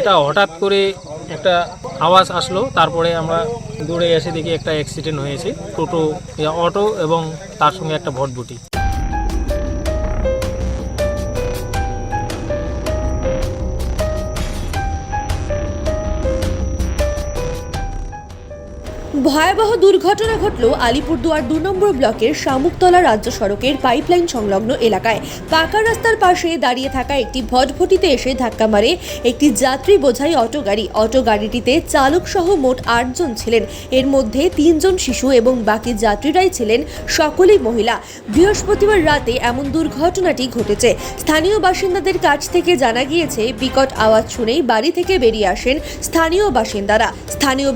এটা হঠাৎ করে একটা আওয়াজ আসলো, তারপরে আমরা দৌড়ে এসে দেখি একটা অ্যাক্সিডেন্ট হয়েছে, টোটো অটো এবং তার সঙ্গে একটা ভটভটি। ভয়াবহ দুর্ঘটনা ঘটল আলিপুরদুয়ার 2 নম্বর ব্লকের শামুকতলা রাজ্য সড়কের পাইপলাইন সংলগ্ন এলাকায়। পাকা রাস্তার পাশে দাঁড়িয়ে থাকা একটি ভটভটিতে এসে ধাক্কা মারে একটি যাত্রী বোঝাই অটো গাড়ি। অটো গাড়িটিতে চালক সহ মোট 8 জন ছিলেন, এর মধ্যে 3 জন শিশু এবং বাকি যাত্রীরাই ছিলেন সকলেই মহিলা। বৃহস্পতিবার রাতে এমন দুর্ঘটনাটি ঘটেছে। স্থানীয় বাসিন্দাদের কাছ থেকে জানা গিয়েছে, বিকট আওয়াজ শুনেই বাড়ি থেকে বেরিয়ে আসেন স্থানীয়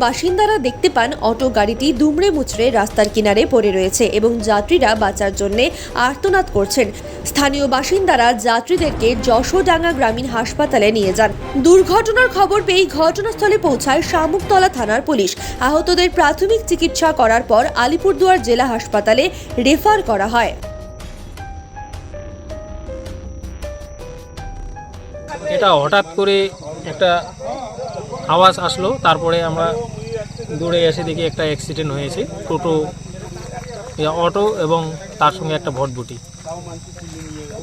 বাসিন্দারা দেখতে পান অটো গাড়িটি দুমড়ে মুচড়ে রাস্তার কিনারে পড়ে রয়েছে এবং যাত্রীরা বাঁচার জন্য আর্তনাদ করছেন। স্থানীয় বাসিন্দারা যাত্রীদেরকে যশোডাঙ্গা গ্রামীণ হাসপাতালে নিয়ে যান। দুর্ঘটনার খবর পেয়ে ঘটনাস্থলে পৌঁছায় শামুকতলা থানার পুলিশ। আহতদের প্রাথমিক চিকিৎসা করার পর আলিপুরদুয়ার জেলা হাসপাতালে রেফার করা হয়। এটা হঠাৎ করে একটা আওয়াজ আসলো, তারপরে আমরা দৌড়ে এসে দেখি একটা অ্যাক্সিডেন্ট হয়েছে, টোটো অটো এবং তার সঙ্গে একটা ভটভটি।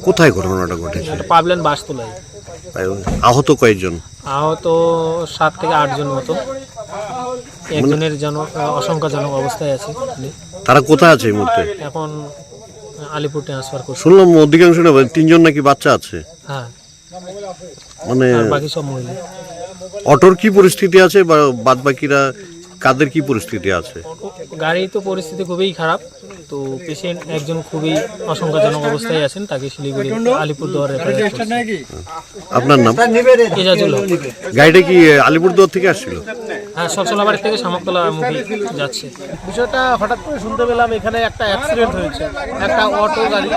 কোথায় ঘটনাটা ঘটেছে? এটা পাবলেন বাসতলায়। আহত কয়েকজন? আহত 7 থেকে 8 জন মতো। একজনের আশঙ্কাজনক অবস্থায় আছে। তারা কোথায় আছে এই মুহূর্তে? এখন আলিপুর ট্রান্সফার করছে। শুনলাম অধিকাংশ 3 জন নাকি বাচ্চা আছে। হ্যাঁ, মানে বাকি সব মহিলা। অটোর কি পরিস্থিতি আছে বা বাদ বাকিরা কাদের কি পরিস্থিতি আছে? গাড়ি তো পরিস্থিতি খুবই খারাপ, তো পেশেন্ট একজন খুবই আশঙ্কাজনক অবস্থায় আছেন, তাকে শিলিগুড়ি আলিপুরদুয়ার রেফার করছে। আপনার নাম? এজাজুল হক। গাড়িটা কি আলিপুরদুয়ার থেকে আসছিল? হ্যাঁ, সলসলাবাড়ি থেকে শামুকতলা মুখে যাচ্ছে। বিষয়টা হঠাৎ করে শুনতে পেলাম এখানে একটা অ্যাক্সিডেন্ট হয়েছে। একটা অটো গাড়ি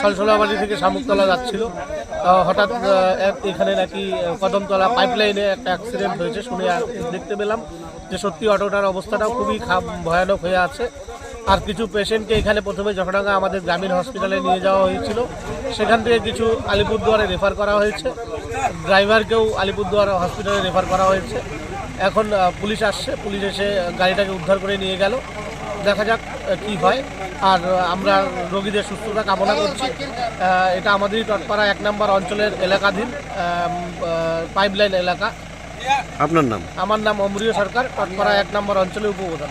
সলসলাবাড়ি থেকে শামুকতলা যাচ্ছিল, হঠাৎ এখানে নাকি কদমতলা পাইপলাইনে একটা অ্যাক্সিডেন্ট হয়েছে শুনে দেখতে পেলাম যে সত্যি অটোটার অবস্থাটাও খুবই ভয়ানক হয়ে আছে। আর কিছু পেশেন্টকে এখানে প্রথমে যশোডাঙ্গা আমাদের গ্রামীণ হসপিটালে নিয়ে যাওয়া হয়েছিল, সেখান থেকে কিছু আলিপুরদুয়ারে রেফার করা হয়েছে। ড্রাইভারকেও আলিপুরদুয়ার হসপিটালে রেফার করা হয়েছে। এখন পুলিশ আসছে, পুলিশ এসে গাড়িটাকে উদ্ধার করে নিয়ে গেল। দেখা যাক কি হয়। আর আমরা রোগীদের সুস্থতা কামনা করছি। এটা আমাদেরই টটপাড়া 1 নম্বর অঞ্চলের এলাকাধীন পাইপলাইন এলাকা। আপনার নাম? আমার নাম অমরিয় সরকার, টটপাড়া 1 নম্বর অঞ্চলের উপপ্রধান।